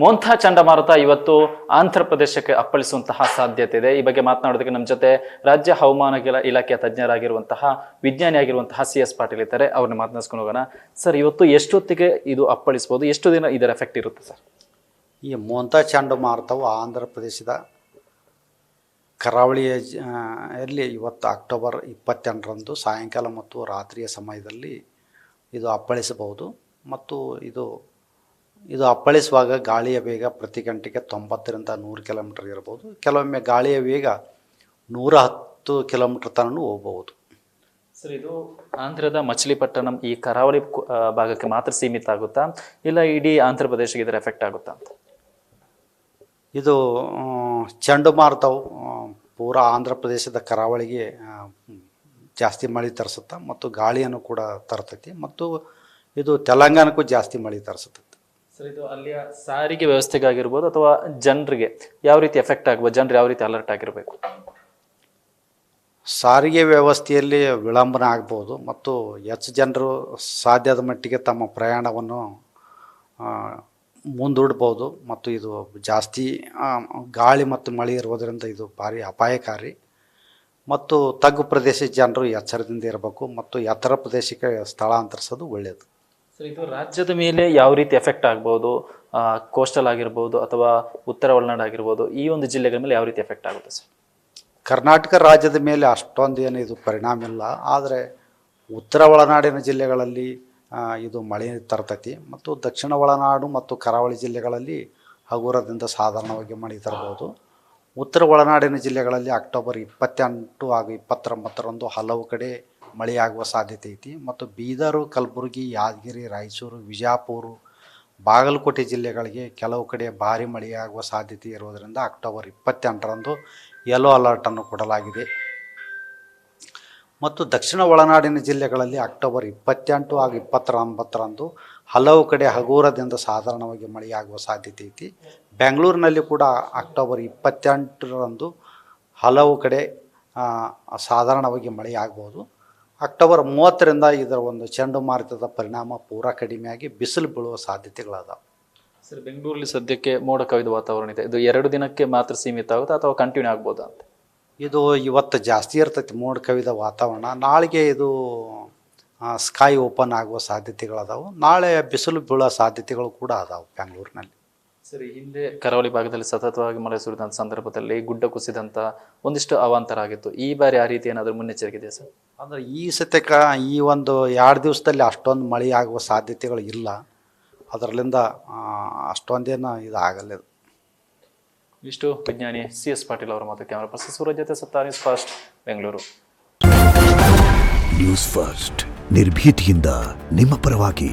ಮೋಂಥಾ ಚಂಡಮಾರುತ ಇವತ್ತು ಆಂಧ್ರ ಪ್ರದೇಶಕ್ಕೆ ಅಪ್ಪಳಿಸುವಂತಹ ಸಾಧ್ಯತೆ ಇದೆ. ಈ ಬಗ್ಗೆ ಮಾತನಾಡೋದಕ್ಕೆ ನಮ್ಮ ಜೊತೆ ರಾಜ್ಯ ಹವಾಮಾನ ಇಲಾಖೆಯ ತಜ್ಞರಾಗಿರುವಂತಹ ವಿಜ್ಞಾನಿಯಾಗಿರುವಂತಹ CS ಪಾಟೀಲ್ ಇದ್ದಾರೆ. ಅವ್ರನ್ನ ಮಾತನಾಡಿಸ್ಕೊಂಡು ಹೋಗೋಣ. ಸರ್, ಇವತ್ತು ಎಷ್ಟೊತ್ತಿಗೆ ಇದು ಅಪ್ಪಳಿಸಬಹುದು, ಎಷ್ಟು ದಿನ ಇದರ ಎಫೆಕ್ಟ್ ಇರುತ್ತೆ ಸರ್? ಈ ಮೋಂಥಾ ಚಂಡಮಾರುತವು ಆಂಧ್ರ ಪ್ರದೇಶದ ಕರಾವಳಿಯಲ್ಲಿ ಇವತ್ತು ಅಕ್ಟೋಬರ್ 28ರಂದು ಸಾಯಂಕಾಲ ಮತ್ತು ರಾತ್ರಿಯ ಸಮಯದಲ್ಲಿ ಇದು ಅಪ್ಪಳಿಸಬಹುದು. ಮತ್ತು ಇದು ಅಪ್ಪಳಿಸುವಾಗ ಗಾಳಿಯ ವೇಗ ಪ್ರತಿ ಗಂಟೆಗೆ 90ರಿಂದ 100 ಕಿಲೋಮೀಟರ್ ಇರಬಹುದು. ಕೆಲವೊಮ್ಮೆ ಗಾಳಿಯ ವೇಗ 110 ಕಿಲೋಮೀಟರ್ ತನಕ ಹೋಗಬಹುದು. ಸರ್, ಇದು ಆಂಧ್ರದ ಮಚಿಲಿಪಟ್ಟಣಂ ಈ ಕರಾವಳಿ ಭಾಗಕ್ಕೆ ಮಾತ್ರ ಸೀಮಿತ ಆಗುತ್ತಾ, ಇಲ್ಲ ಇಡೀ ಆಂಧ್ರ ಪ್ರದೇಶಕ್ಕೆ ಇದರ ಎಫೆಕ್ಟ್ ಆಗುತ್ತಾ ಅಂತ? ಇದು ಚಂಡಮಾರುತವು ಪೂರಾ ಆಂಧ್ರ ಪ್ರದೇಶದ ಕರಾವಳಿಗೆ ಜಾಸ್ತಿ ಮಳೆ ತರಿಸುತ್ತೆ ಮತ್ತು ಗಾಳಿಯನ್ನು ಕೂಡ ತರ್ತೈತಿ. ಮತ್ತು ಇದು ತೆಲಂಗಾಣಕ್ಕೂ ಜಾಸ್ತಿ ಮಳೆ ತರಿಸುತ್ತೆ. ಸರ್, ಇದು ಅಲ್ಲಿಯ ಸಾರಿಗೆ ವ್ಯವಸ್ಥೆಗಾಗಿರ್ಬೋದು ಅಥವಾ ಜನರಿಗೆ ಯಾವ ರೀತಿ ಎಫೆಕ್ಟ್ ಆಗ್ಬೋದು? ಜನರು ಯಾವ ರೀತಿ ಅಲರ್ಟ್ ಆಗಿರಬೇಕು? ಸಾರಿಗೆ ವ್ಯವಸ್ಥೆಯಲ್ಲಿ ವಿಳಂಬನ ಆಗ್ಬೋದು ಮತ್ತು ಹೆಚ್ಚು ಜನರು ಸಾಧ್ಯದ ಮಟ್ಟಿಗೆ ತಮ್ಮ ಪ್ರಯಾಣವನ್ನು ಮುಂದೂಡ್ಬೋದು. ಮತ್ತು ಇದು ಜಾಸ್ತಿ ಗಾಳಿ ಮತ್ತು ಮಳೆ ಇರುವುದರಿಂದ ಇದು ಭಾರಿ ಅಪಾಯಕಾರಿ. ಮತ್ತು ತಗ್ಗು ಪ್ರದೇಶದ ಜನರು ಎಚ್ಚರದಿಂದ ಇರಬೇಕು ಮತ್ತು ಎತ್ತರ ಪ್ರದೇಶಕ್ಕೆ ಸ್ಥಳಾಂತರಿಸೋದು ಒಳ್ಳೆಯದು. ಸರ್, ಇದು ರಾಜ್ಯದ ಮೇಲೆ ಯಾವ ರೀತಿ ಎಫೆಕ್ಟ್ ಆಗ್ಬೋದು? ಕೋಸ್ಟಲ್ ಆಗಿರ್ಬೋದು ಅಥವಾ ಉತ್ತರ ಒಳನಾಡು ಆಗಿರ್ಬೋದು, ಈ ಒಂದು ಜಿಲ್ಲೆಗಳ ಮೇಲೆ ಯಾವ ರೀತಿ ಎಫೆಕ್ಟ್ ಆಗುತ್ತೆ ಸರ್? ಕರ್ನಾಟಕ ರಾಜ್ಯದ ಮೇಲೆ ಅಷ್ಟೊಂದು ಏನು ಇದು ಪರಿಣಾಮ ಇಲ್ಲ. ಆದರೆ ಉತ್ತರ ಒಳನಾಡಿನ ಜಿಲ್ಲೆಗಳಲ್ಲಿ ಇದು ಮಳೆ ತರ್ತೈತಿ. ಮತ್ತು ದಕ್ಷಿಣ ಒಳನಾಡು ಮತ್ತು ಕರಾವಳಿ ಜಿಲ್ಲೆಗಳಲ್ಲಿ ಹಗುರದಿಂದ ಸಾಧಾರಣವಾಗಿ ಮಳೆ ತರಬಹುದು. ಉತ್ತರ ಒಳನಾಡಿನ ಜಿಲ್ಲೆಗಳಲ್ಲಿ ಅಕ್ಟೋಬರ್ 28 ಹಾಗೂ 29ರಂದು ಹಲವು ಕಡೆ ಮಳೆಯಾಗುವ ಸಾಧ್ಯತೆ ಐತಿ. ಮತ್ತು ಬೀದರು, ಕಲಬುರಗಿ, ಯಾದಗಿರಿ, ರಾಯಚೂರು, ವಿಜಯಪುರ, ಬಾಗಲಕೋಟೆ ಜಿಲ್ಲೆಗಳಿಗೆ ಕೆಲವು ಕಡೆ ಭಾರಿ ಮಳೆಯಾಗುವ ಸಾಧ್ಯತೆ ಇರುವುದರಿಂದ ಅಕ್ಟೋಬರ್ 28ರಂದು ಯೆಲ್ಲೋ ಅಲರ್ಟನ್ನು ಕೊಡಲಾಗಿದೆ. ಮತ್ತು ದಕ್ಷಿಣ ಒಳನಾಡಿನ ಜಿಲ್ಲೆಗಳಲ್ಲಿ ಅಕ್ಟೋಬರ್ 28 ಹಾಗೂ 29ರಂದು ಹಲವು ಕಡೆ ಹಗುರದಿಂದ ಸಾಧಾರಣವಾಗಿ ಮಳೆಯಾಗುವ ಸಾಧ್ಯತೆ ಐತಿ. ಬೆಂಗಳೂರಿನಲ್ಲಿ ಕೂಡ ಅಕ್ಟೋಬರ್ 28ರಂದು ಹಲವು ಕಡೆ ಸಾಧಾರಣವಾಗಿ ಮಳೆಯಾಗ್ಬೋದು. ಅಕ್ಟೋಬರ್ 30ರಿಂದ ಇದರ ಒಂದು ಚಂಡಮಾರುತದ ಪರಿಣಾಮ ಪೂರಾ ಕಡಿಮೆಯಾಗಿ ಬಿಸಿಲು ಬೀಳುವ ಸಾಧ್ಯತೆಗಳದಾವೆ. ಸರ್, ಬೆಂಗಳೂರಲ್ಲಿ ಸದ್ಯಕ್ಕೆ ಮೋಡ ಕವಿದ ವಾತಾವರಣ ಇದೆ. ಇದು 2 ದಿನಕ್ಕೆ ಮಾತ್ರ ಸೀಮಿತ ಆಗುತ್ತಾ ಅಥವಾ ಕಂಟಿನ್ಯೂ ಆಗ್ಬೋದಾ ಅಂತ? ಇದು ಇವತ್ತು ಜಾಸ್ತಿ ಇರ್ತೈತಿ ಮೋಡ ಕವಿದ ವಾತಾವರಣ. ನಾಳೆಗೆ ಇದು ಸ್ಕೈ ಓಪನ್ ಆಗುವ ಸಾಧ್ಯತೆಗಳದಾವೆ. ನಾಳೆ ಬಿಸಿಲು ಬೀಳೋ ಸಾಧ್ಯತೆಗಳು ಕೂಡ ಅದಾವೆ ಬೆಂಗಳೂರಿನಲ್ಲಿ. ಸರಿ, ಹಿಂದೆ ಕರಾವಳಿ ಭಾಗದಲ್ಲಿ ಸತತವಾಗಿ ಮಳೆ ಸುರಿದಂಥ ಸಂದರ್ಭದಲ್ಲಿ ಗುಡ್ಡ ಕುಸಿದಂಥ ಒಂದಿಷ್ಟು ಅವಾಂತರ ಆಗಿತ್ತು. ಈ ಬಾರಿ ಆ ರೀತಿ ಏನಾದರೂ ಮುನ್ನೆಚ್ಚರಿಕೆ ಇದೆಯಾ ಸರ್? ಅಂದರೆ ಈ ಸತ್ಯಕ್ಕೆ ಈ ಒಂದು 2 ದಿವಸದಲ್ಲಿ ಅಷ್ಟೊಂದು ಮಳೆ ಆಗುವ ಸಾಧ್ಯತೆಗಳು ಇಲ್ಲ. ಅದರಲ್ಲಿಂದ ಅಷ್ಟೊಂದೇನು ಇದು ಆಗಲ್ಲ. ಇಷ್ಟು ವಿಜ್ಞಾನಿ CS ಪಾಟೀಲ್ ಅವರ ಮಾತು. ಕ್ಯಾಮರಾ ಪರ್ಸನ್ ಸೂರಜ್ ಜೊತೆ ಸತ್ತಾ, news first, Bengaluru. News first, ನಿರ್ಭೀತಿಯಿಂದ ನಿಮ್ಮ ಪರವಾಗಿ.